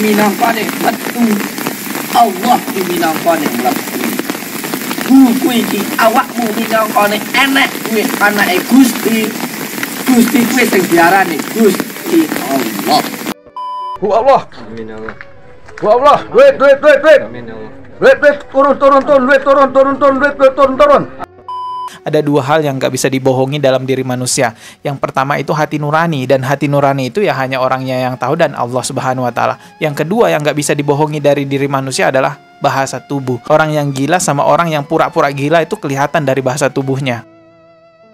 minangka metu, Allah minangka mlebu. Buku iki awakmu minangka enek kuwi anake Gusti. Gusti kuwi sing diarani Gusti Allah. Bu Allah. Amin ya Allah. Bu Allah, duit. Amin ya Allah. Duit, turun. Ada dua hal yang gak bisa dibohongi dalam diri manusia. Yang pertama itu hati nurani, dan hati nurani itu ya hanya orangnya yang tahu dan Allah Subhanahu wa Ta'ala. Yang kedua yang gak bisa dibohongi dari diri manusia adalah bahasa tubuh. Orang yang gila sama orang yang pura-pura gila itu kelihatan dari bahasa tubuhnya.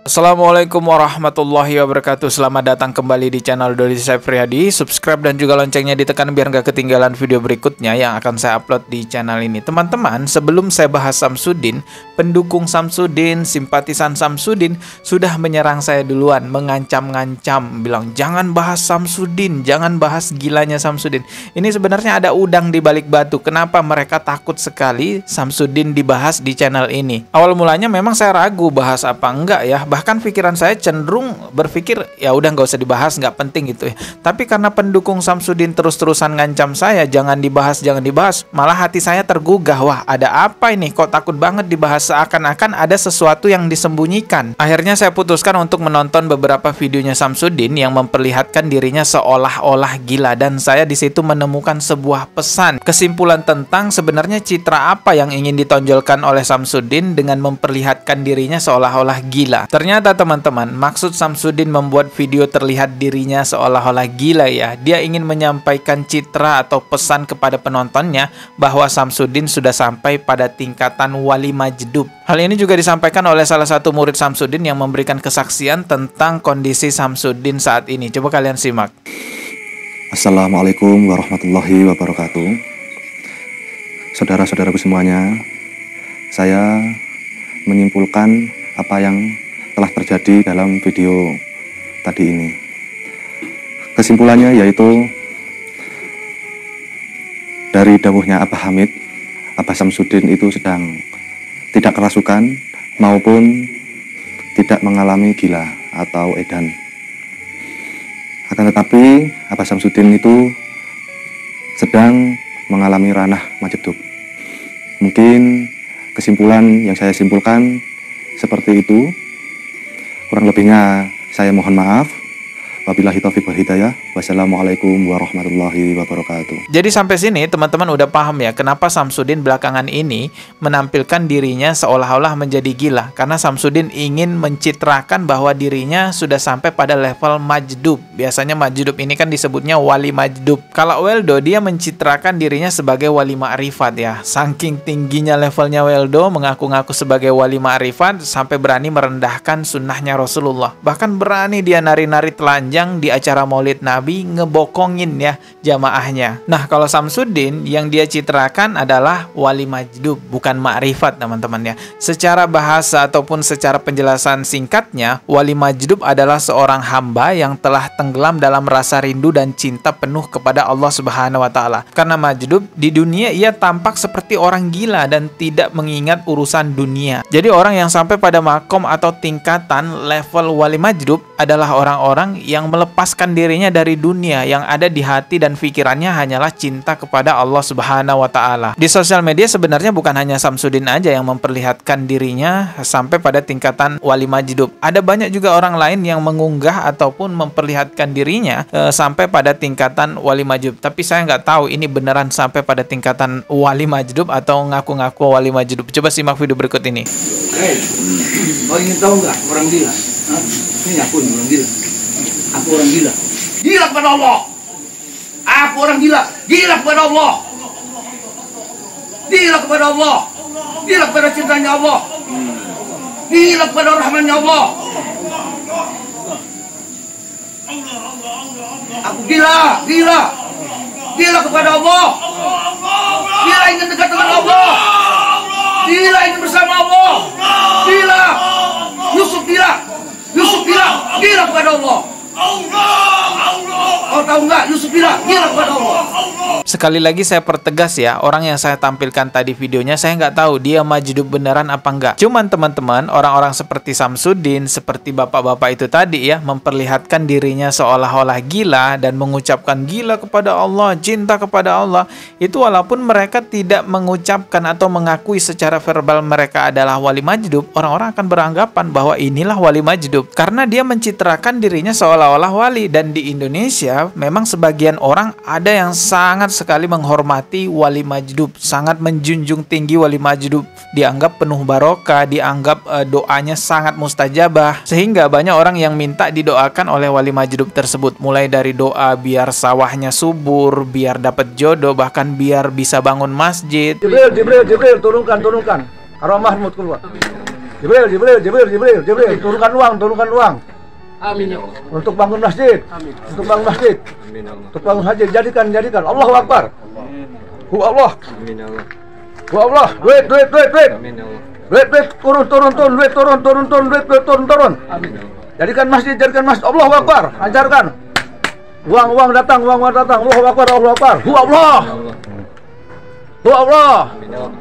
Assalamualaikum warahmatullahi wabarakatuh. Selamat datang kembali di channel Dodi Saifriyadi. Subscribe dan juga loncengnya ditekan biar nggak ketinggalan video berikutnya yang akan saya upload di channel ini. Teman-teman, sebelum saya bahas Samsudin, pendukung Samsudin, simpatisan Samsudin sudah menyerang saya duluan, mengancam-ngancam, bilang jangan bahas Samsudin, jangan bahas gilanya Samsudin. Ini sebenarnya ada udang di balik batu. Kenapa mereka takut sekali Samsudin dibahas di channel ini? Awal mulanya memang saya ragu bahas apa enggak ya. Bahkan pikiran saya cenderung berpikir ya udah nggak usah dibahas, nggak penting gitu ya. Tapi karena pendukung Samsudin terus-terusan ngancam saya jangan dibahas, malah hati saya tergugah. Wah, ada apa ini? Kok takut banget dibahas, seakan-akan ada sesuatu yang disembunyikan. Akhirnya saya putuskan untuk menonton beberapa videonya Samsudin yang memperlihatkan dirinya seolah-olah gila, dan saya di situ menemukan sebuah pesan, kesimpulan tentang sebenarnya citra apa yang ingin ditonjolkan oleh Samsudin dengan memperlihatkan dirinya seolah-olah gila. Ternyata teman-teman, maksud Samsudin membuat video terlihat dirinya seolah-olah gila ya. Dia ingin menyampaikan citra atau pesan kepada penontonnya bahwa Samsudin sudah sampai pada tingkatan wali majdub. Hal ini juga disampaikan oleh salah satu murid Samsudin yang memberikan kesaksian tentang kondisi Samsudin saat ini. Coba kalian simak. Assalamualaikum warahmatullahi wabarakatuh. Saudara-saudaraku semuanya, saya menyimpulkan apa yang telah terjadi dalam video tadi ini. Kesimpulannya yaitu dari dawuhnya Abah Hamid, Abah Samsudin itu sedang tidak kerasukan maupun tidak mengalami gila atau edan. Akan tetapi Abah Samsudin itu sedang mengalami ranah majdub. Mungkin kesimpulan yang saya simpulkan seperti itu. Kurang lebihnya saya mohon maaf. Wabillahi taufiq wal hidayah. Wassalamualaikum warahmatullahi wabarakatuh. Jadi sampai sini teman-teman udah paham ya kenapa Samsudin belakangan ini menampilkan dirinya seolah-olah menjadi gila. Karena Samsudin ingin mencitrakan bahwa dirinya sudah sampai pada level majdub. Biasanya majdub ini kan disebutnya wali majdub. Kalau Weldo dia mencitrakan dirinya sebagai wali ma'rifat ya. Saking tingginya levelnya Weldo mengaku-ngaku sebagai wali ma'rifat sampai berani merendahkan sunnahnya Rasulullah. Bahkan berani dia nari-nari telanjang di acara Maulid Nabi, ngebokongin ya jamaahnya. Nah, kalau Samsudin yang dia citrakan adalah wali majdub, bukan ma'rifat teman-teman ya. Secara bahasa ataupun secara penjelasan singkatnya, wali majdub adalah seorang hamba yang telah tenggelam dalam rasa rindu dan cinta penuh kepada Allah Subhanahu wa Ta'ala. Karena majdub di dunia ia tampak seperti orang gila dan tidak mengingat urusan dunia. Jadi orang yang sampai pada makom atau tingkatan level wali majdub adalah orang-orang yang melepaskan dirinya dari dunia, yang ada di hati dan pikirannya hanyalah cinta kepada Allah Subhanahu wa Ta'ala. Di sosial media sebenarnya bukan hanya Samsudin aja yang memperlihatkan dirinya sampai pada tingkatan wali majdub. Ada banyak juga orang lain yang mengunggah ataupun memperlihatkan dirinya sampai pada tingkatan wali majdub. Tapi saya nggak tahu ini beneran sampai pada tingkatan wali majdub atau ngaku-ngaku wali majdub. Coba simak video berikut ini. Hei, kau ingin tahu nggak orang gila? Hah? Ini aku orang gila. Aku orang gila. Gila kepada Allah. Aku orang gila. Gila kepada Allah. Gila kepada Allah. Gila kepada cintanya Allah. Gila kepada rahmannya Allah. Aku gila. Gila kepada Allah. Gila ingin dekat dengan Allah. Gila ingin bersama Allah. Gila. Yusuf gila. Gila kepada Allah. Allah tahu nggak? Yusuf bilang gila kepada Allah. Sekali lagi saya pertegas ya, orang yang saya tampilkan tadi videonya saya nggak tahu dia majdub beneran apa enggak. Cuman teman-teman, orang-orang seperti Samsudin, seperti bapak-bapak itu tadi ya, memperlihatkan dirinya seolah-olah gila dan mengucapkan gila kepada Allah, cinta kepada Allah. Itu walaupun mereka tidak mengucapkan atau mengakui secara verbal mereka adalah wali majdub, orang-orang akan beranggapan bahwa inilah wali majdub karena dia mencitrakan dirinya seolah-olah wali. Dan di Indonesia memang sebagian orang ada yang sangat sekali menghormati wali majdub, sangat menjunjung tinggi wali majdub, dianggap penuh barokah, dianggap doanya sangat mustajabah, sehingga banyak orang yang minta didoakan oleh wali majdub tersebut, mulai dari doa biar sawahnya subur, biar dapat jodoh, bahkan biar bisa bangun masjid. Jibril, turunkan. Arwah Mahmud keluar. Jibril, turunkan uang. Amin ya Allah. Untuk bangun masjid. Amin. Untuk bangun masjid. Amin ya Allah. Untuk bangun masjid. Jadikan. Allahu Akbar. Hu Allah. Amin ya Allah. Hu Allah. Duit. Amin ya Allah. Duit. Turun. Duit turun. Amin ya Allah. Jadikan masjid. Allahu Akbar. Ajarkan. Uang datang. Allahu Akbar. Hu Allah. Allah. Hu Allah. Amin ya Allah.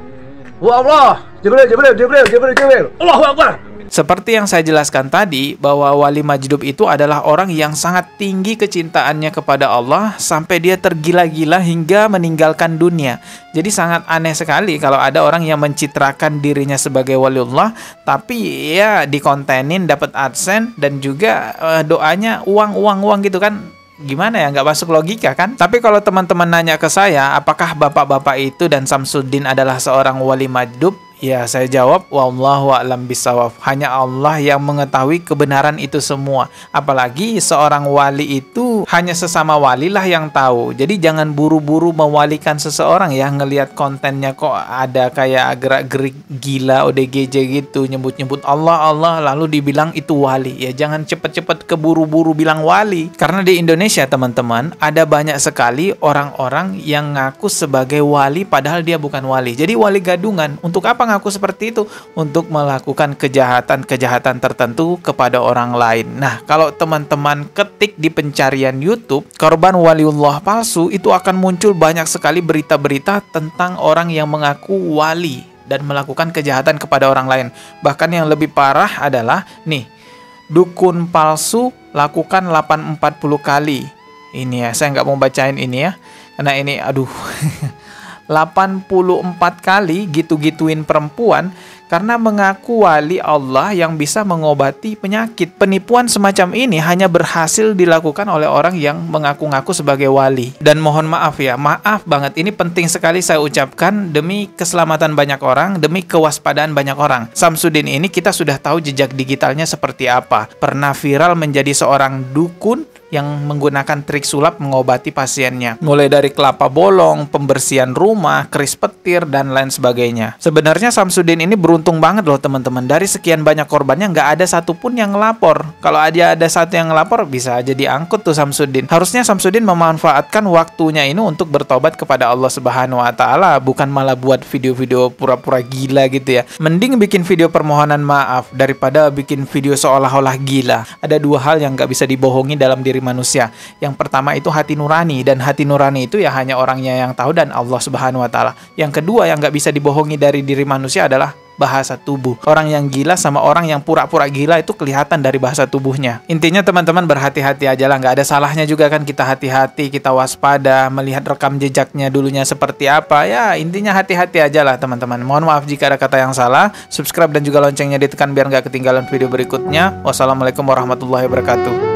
Hu Allah. Jibril. Allahu Akbar. Seperti yang saya jelaskan tadi, bahwa wali majdub itu adalah orang yang sangat tinggi kecintaannya kepada Allah sampai dia tergila-gila hingga meninggalkan dunia. Jadi sangat aneh sekali kalau ada orang yang mencitrakan dirinya sebagai waliullah, tapi ya dikontenin dapat AdSense dan juga doanya uang gitu kan. Gimana ya, nggak masuk logika kan? Tapi kalau teman-teman nanya ke saya, apakah bapak-bapak itu dan Samsudin adalah seorang wali majdub? Ya, saya jawab, wallahu a'lam bishawab. Hanya Allah yang mengetahui kebenaran itu semua. Apalagi seorang wali itu hanya sesama wali lah yang tahu. Jadi jangan buru-buru mewalikan seseorang ya, ngelihat kontennya kok ada kayak gerak-gerik gila ODGJ gitu, nyebut-nyebut Allah lalu dibilang itu wali. Ya jangan cepet-cepet keburu-buru bilang wali. Karena di Indonesia teman-teman, ada banyak sekali orang-orang yang ngaku sebagai wali padahal dia bukan wali. Jadi wali gadungan. Untuk apa ngaku seperti itu? Untuk melakukan kejahatan tertentu kepada orang lain. Nah, kalau teman-teman ketik di pencarian YouTube korban waliullah palsu, itu akan muncul banyak sekali berita-berita tentang orang yang mengaku wali dan melakukan kejahatan kepada orang lain. Bahkan yang lebih parah adalah nih, dukun palsu lakukan 840 kali. Ini ya, saya nggak mau bacain ini ya, karena ini aduh 84 kali gitu-gituin perempuan karena mengaku wali Allah yang bisa mengobati penyakit. Penipuan semacam ini hanya berhasil dilakukan oleh orang yang mengaku-ngaku sebagai wali. Dan mohon maaf ya, maaf banget, ini penting sekali saya ucapkan demi keselamatan banyak orang, demi kewaspadaan banyak orang. Samsudin ini kita sudah tahu jejak digitalnya seperti apa. Pernah viral menjadi seorang dukun yang menggunakan trik sulap mengobati pasiennya. Mulai dari kelapa bolong, pembersihan rumah, keris petir, dan lain sebagainya. Sebenarnya Samsudin ini beruntung banget loh teman-teman. Dari sekian banyak korbannya nggak ada satupun yang ngelapor. Kalau aja ada satu yang ngelapor, bisa aja diangkut tuh Samsudin. Harusnya Samsudin memanfaatkan waktunya ini untuk bertobat kepada Allah Subhanahu wa Ta'ala, bukan malah buat video-video pura-pura gila gitu ya. Mending bikin video permohonan maaf daripada bikin video seolah-olah gila. Ada dua hal yang nggak bisa dibohongi dalam diri manusia. Yang pertama itu hati nurani, dan hati nurani itu ya hanya orangnya yang tahu dan Allah Subhanahu wa Ta'ala. Yang kedua yang nggak bisa dibohongi dari diri manusia adalah bahasa tubuh. Orang yang gila sama orang yang pura-pura gila itu kelihatan dari bahasa tubuhnya. Intinya teman-teman berhati-hati aja lah, nggak ada salahnya juga kan kita hati-hati, kita waspada, melihat rekam jejaknya dulunya seperti apa. Ya intinya hati-hati aja lah teman-teman. Mohon maaf jika ada kata yang salah. Subscribe dan juga loncengnya ditekan biar nggak ketinggalan video berikutnya. Wassalamualaikum warahmatullahi wabarakatuh.